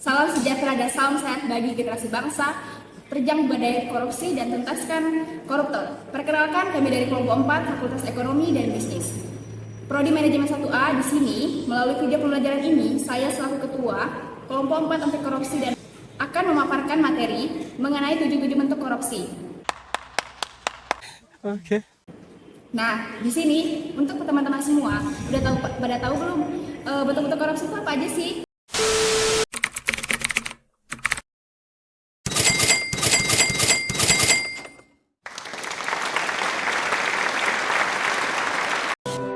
Salam sejahtera dan salam sehat bagi generasi bangsa, terjang badai korupsi dan tuntaskan koruptor. Perkenalkan, kami dari kelompok 4 Fakultas Ekonomi dan Bisnis. Prodi Manajemen 1A di sini, melalui video pembelajaran ini, saya selaku ketua kelompok 4 anti korupsi dan akan memaparkan materi mengenai 7 bentuk korupsi. Oke. Nah, di sini untuk teman-teman semua, pada tahu belum bentuk-bentuk korupsi itu apa aja sih?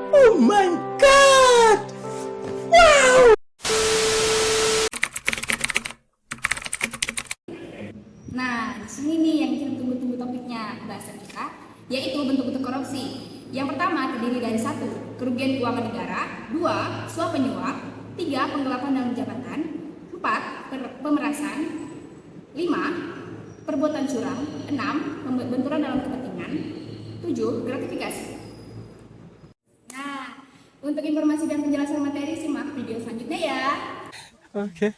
Oh my god! Wow! Nah, di sini nih yang kita tunggu-tunggu topiknya bahasan kita, yaitu bentuk-bentuk korupsi. Yang pertama terdiri dari 1. Kerugian keuangan negara, 2. Suap penyuap, 3. Penggelapan dalam jabatan, 4. Pemerasan, 5. Perbuatan curang, 6. Pembenturan dalam kepentingan, 7. Gratifikasi. Nah, untuk informasi dan penjelasan materi simak video selanjutnya ya. Oke.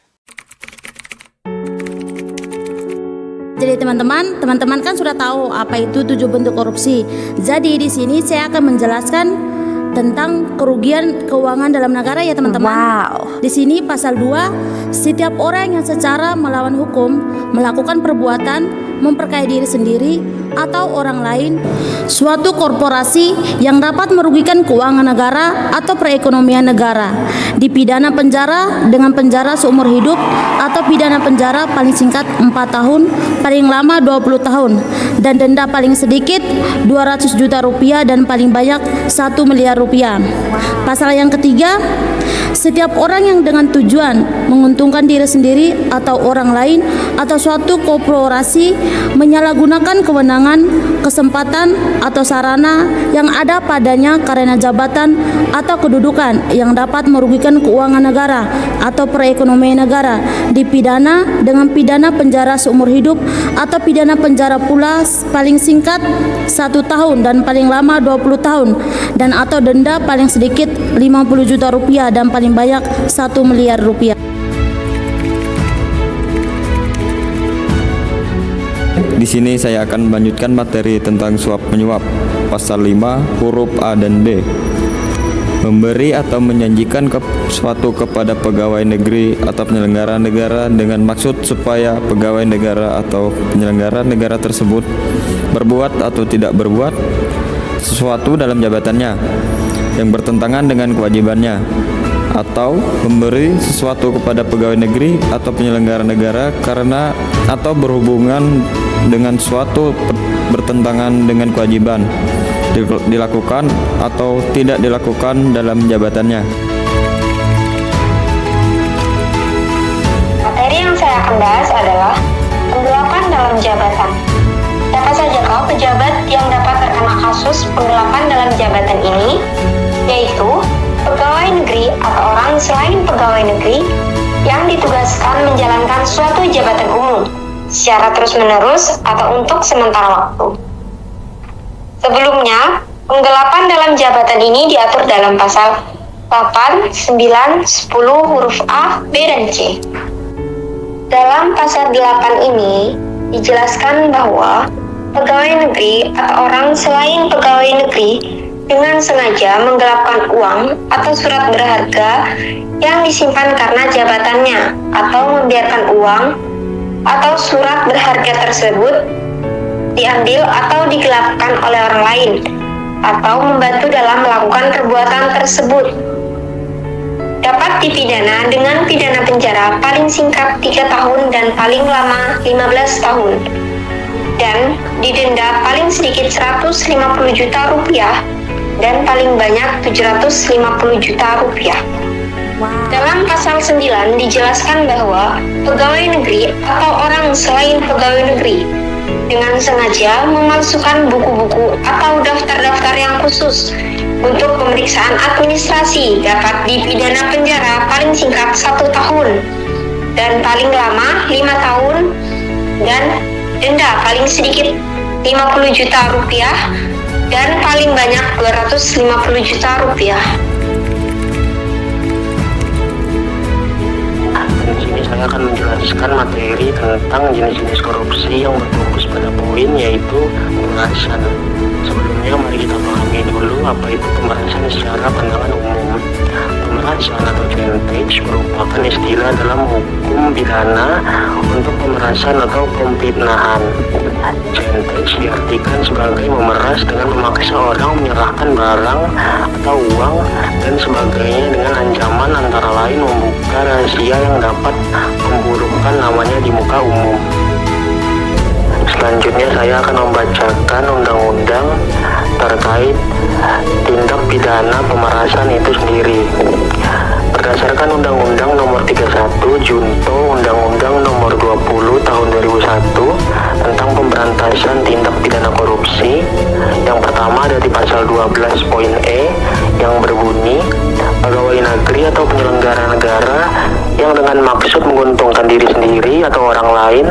Jadi teman-teman kan sudah tahu apa itu 7 bentuk korupsi. Jadi di sini saya akan menjelaskan tentang kerugian keuangan dalam negara ya teman-teman. Wow. Di sini pasal 2, setiap orang yang secara melawan hukum melakukan perbuatan memperkaya diri sendiri atau orang lain, suatu korporasi yang dapat merugikan keuangan negara atau perekonomian negara, dipidana penjara dengan penjara seumur hidup atau pidana penjara paling singkat 4 tahun, paling lama 20 tahun, dan denda paling sedikit 200 juta rupiah dan paling banyak 1 miliar rupiah. Pasal yang ketiga, setiap orang yang dengan tujuan menguntungkan diri sendiri atau orang lain atau suatu korporasi menyalahgunakan kewenangan, kesempatan atau sarana yang ada padanya karena jabatan atau kedudukan yang dapat merugikan keuangan negara atau perekonomian negara, dipidana dengan pidana penjara seumur hidup atau pidana penjara pula paling singkat 1 tahun dan paling lama 20 tahun, dan atau denda paling sedikit 50 juta rupiah dan paling banyak 1 miliar rupiah. Di sini saya akan melanjutkan materi tentang suap menyuap, pasal 5 huruf A dan B. Memberi atau menjanjikan sesuatu kepada pegawai negeri atau penyelenggara negara dengan maksud supaya pegawai negara atau penyelenggara negara tersebut berbuat atau tidak berbuat sesuatu dalam jabatannya yang bertentangan dengan kewajibannya, atau memberi sesuatu kepada pegawai negeri atau penyelenggara negara karena atau berhubungan dengan suatu bertentangan dengan kewajiban dilakukan atau tidak dilakukan dalam jabatannya. Materi yang saya akan bahas adalah penggelapan dalam jabatan. Siapa saja kau pejabat yang dapat terkena kasus penggelapan dalam jabatan ini, yaitu pegawai negeri atau orang selain pegawai negeri yang ditugaskan menjalankan suatu jabatan umum secara terus-menerus atau untuk sementara waktu. Sebelumnya, penggelapan dalam jabatan ini diatur dalam pasal 8, 9, 10 huruf A, B, dan C. Dalam pasal 8 ini dijelaskan bahwa pegawai negeri atau orang selain pegawai negeri dengan sengaja menggelapkan uang atau surat berharga yang disimpan karena jabatannya, atau membiarkan uang atau surat berharga tersebut diambil atau digelapkan oleh orang lain, atau membantu dalam melakukan perbuatan tersebut, dapat dipidana dengan pidana penjara paling singkat 3 tahun dan paling lama 15 tahun, dan didenda paling sedikit 150 juta rupiah dan paling banyak 750 juta rupiah. Dalam pasal 9 dijelaskan bahwa pegawai negeri atau orang selain pegawai negeri dengan sengaja memalsukan buku-buku atau daftar-daftar yang khusus untuk pemeriksaan administrasi dapat dipidana penjara paling singkat 1 tahun dan paling lama 5 tahun dan denda paling sedikit 50 juta rupiah dan paling banyak 250 juta rupiah. saya akan menjelaskan materi tentang jenis-jenis korupsi yang berfokus pada poin yaitu pemerasan. Sebelumnya mari kita pahami dulu apa itu pemerasan secara pandangan umum. Pemerasan atau chantage merupakan istilah dalam hukum pidana untuk pemerasan atau pemfitnahan. Chantage diartikan sebagai memeras dengan memaksa orang menyerahkan barang atau uang dan sebagainya dengan ancaman antara lain membuka rahasia yang dapat memburukkan namanya di muka umum. Selanjutnya saya akan membacakan undang-undang terkait tindak pidana pemerasan itu sendiri. Berdasarkan Undang-Undang Nomor 31 Junto Undang-Undang Nomor 20 Tahun 2001 tentang pemberantasan tindak pidana korupsi, yang pertama ada di pasal 12 poin E yang berbunyi pegawai negeri atau penyelenggara negara yang dengan maksud menguntungkan diri sendiri atau orang lain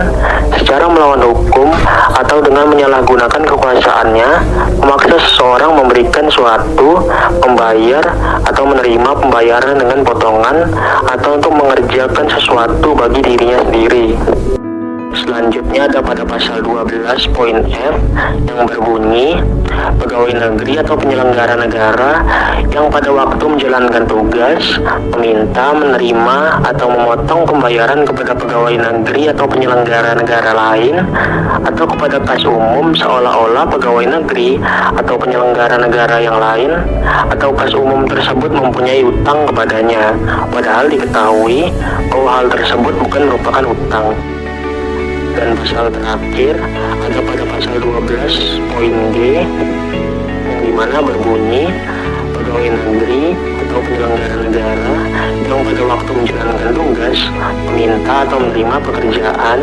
secara melawan hukum atau dengan menyalahgunakan kekuasaannya memaksa seseorang memberikan suatu, membayar atau menerima pembayaran dengan potongan atau untuk mengerjakan sesuatu bagi dirinya sendiri. Selanjutnya ada pada pasal 12 poin F yang berbunyi pegawai negeri atau penyelenggara negara yang pada waktu menjalankan tugas meminta, menerima atau memotong pembayaran kepada pegawai negeri atau penyelenggara negara lain atau kepada kas umum seolah-olah pegawai negeri atau penyelenggara negara yang lain atau kas umum tersebut mempunyai utang kepadanya, padahal diketahui bahwa hal tersebut bukan merupakan utang. Dan pasal terakhir ada pada pasal 12 poin G yang dimana berbunyi pegawai negeri atau penyelenggara negara yang pada waktu menjalankan tugas meminta atau menerima pekerjaan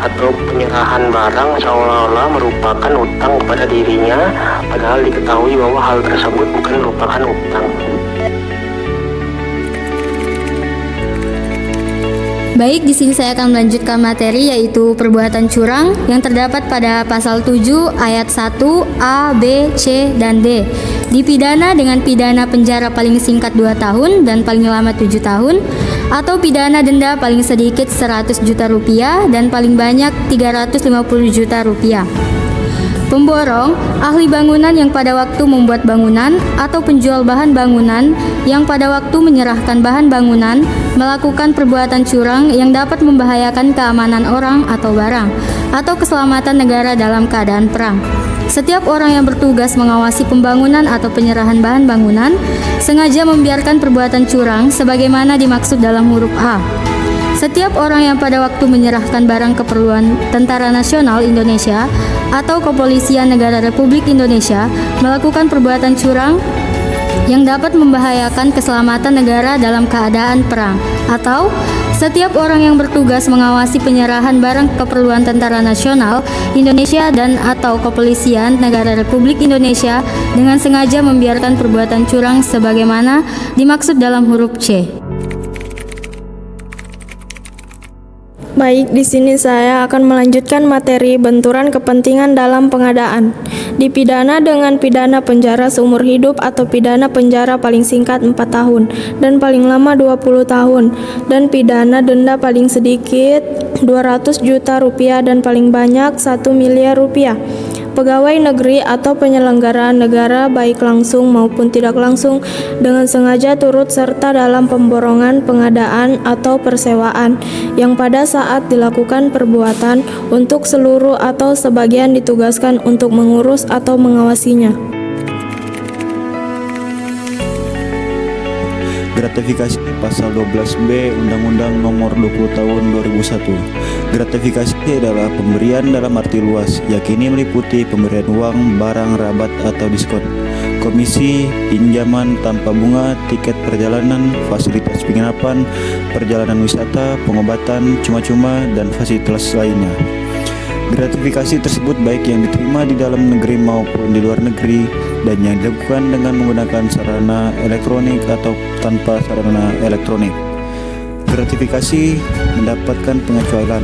atau penyerahan barang seolah-olah merupakan utang kepada dirinya, padahal diketahui bahwa hal tersebut bukan merupakan utang. Baik, di sini saya akan melanjutkan materi yaitu perbuatan curang yang terdapat pada pasal 7 ayat 1 A, B, C, dan D. Dipidana dengan pidana penjara paling singkat 2 tahun dan paling lama 7 tahun atau pidana denda paling sedikit 100 juta rupiah dan paling banyak 350 juta rupiah. Pemborong, ahli bangunan yang pada waktu membuat bangunan atau penjual bahan bangunan yang pada waktu menyerahkan bahan bangunan melakukan perbuatan curang yang dapat membahayakan keamanan orang atau barang atau keselamatan negara dalam keadaan perang. Setiap orang yang bertugas mengawasi pembangunan atau penyerahan bahan bangunan sengaja membiarkan perbuatan curang sebagaimana dimaksud dalam huruf A. Setiap orang yang pada waktu menyerahkan barang keperluan Tentara Nasional Indonesia atau Kepolisian Negara Republik Indonesia melakukan perbuatan curang yang dapat membahayakan keselamatan negara dalam keadaan perang, atau setiap orang yang bertugas mengawasi penyerahan barang keperluan Tentara Nasional Indonesia dan atau Kepolisian Negara Republik Indonesia dengan sengaja membiarkan perbuatan curang sebagaimana dimaksud dalam huruf C. Baik, di sini saya akan melanjutkan materi benturan kepentingan dalam pengadaan. Dipidana dengan pidana penjara seumur hidup atau pidana penjara paling singkat 4 tahun dan paling lama 20 tahun dan pidana denda paling sedikit 200 juta rupiah dan paling banyak 1 miliar rupiah. Pegawai negeri atau penyelenggara negara baik langsung maupun tidak langsung dengan sengaja turut serta dalam pemborongan pengadaan atau persewaan yang pada saat dilakukan perbuatan untuk seluruh atau sebagian ditugaskan untuk mengurus atau mengawasinya. Gratifikasi pasal 12B Undang-Undang Nomor 20 Tahun 2001. Gratifikasi adalah pemberian dalam arti luas, yakni meliputi pemberian uang, barang, rabat atau diskon, komisi, pinjaman tanpa bunga, tiket perjalanan, fasilitas penginapan, perjalanan wisata, pengobatan, cuma-cuma, dan fasilitas lainnya. Gratifikasi tersebut baik yang diterima di dalam negeri maupun di luar negeri dan yang dilakukan dengan menggunakan sarana elektronik atau tanpa sarana elektronik. Gratifikasi mendapatkan pengecualian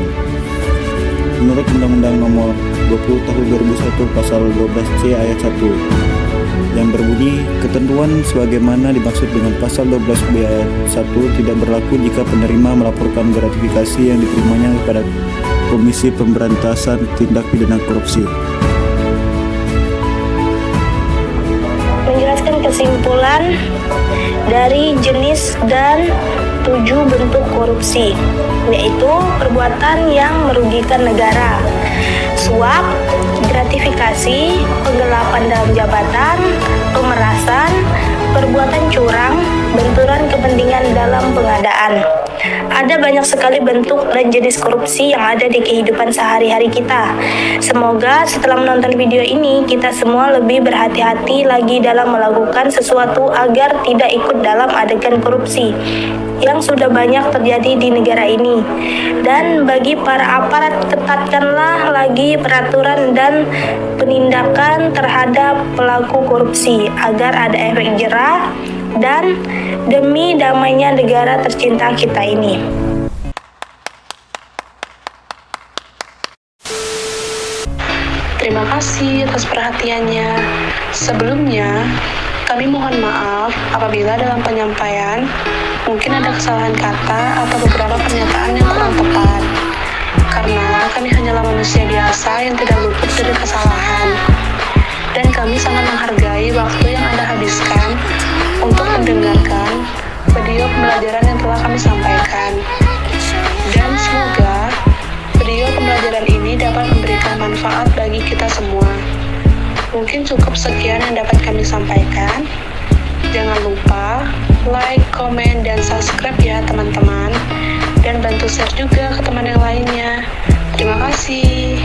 menurut Undang-Undang Nomor 20 Tahun 2001 Pasal 12C Ayat 1. yang berbunyi ketentuan sebagaimana dimaksud dengan pasal 12B ayat 1 tidak berlaku jika penerima melaporkan gratifikasi yang diterimanya kepada Komisi Pemberantasan Tindak Pidana Korupsi. Menjelaskan kesimpulan dari jenis dan 7 bentuk korupsi, yaitu perbuatan yang merugikan negara, suap, gratifikasi, penggelapan dalam jabatan, pemerasan, perbuatan curang, benturan kepentingan dalam pengadaan. Ada banyak sekali bentuk dan jenis korupsi yang ada di kehidupan sehari-hari kita. Semoga setelah menonton video ini, kita semua lebih berhati-hati lagi dalam melakukan sesuatu agar tidak ikut dalam adegan korupsi yang sudah banyak terjadi di negara ini. Dan bagi para aparat, ketatkanlah lagi peraturan dan penindakan terhadap pelaku korupsi agar ada efek jerah dan demi damainya negara tercinta kita ini. Terima kasih atas perhatiannya. Sebelumnya, kami mohon maaf apabila dalam penyampaian mungkin ada kesalahan kata atau beberapa pernyataan yang kurang tepat. Karena kami hanyalah manusia biasa yang tidak luput dari kesalahan. Dan kami sangat menghargai waktu yang Anda habiskan untuk mendengarkan video pembelajaran yang telah kami sampaikan. Dan semoga video pembelajaran ini dapat memberikan manfaat bagi kita semua. Mungkin cukup sekian yang dapat kami sampaikan. Jangan lupa like, komen, dan subscribe ya teman-teman. Dan bantu share juga ke teman yang lainnya. Terima kasih.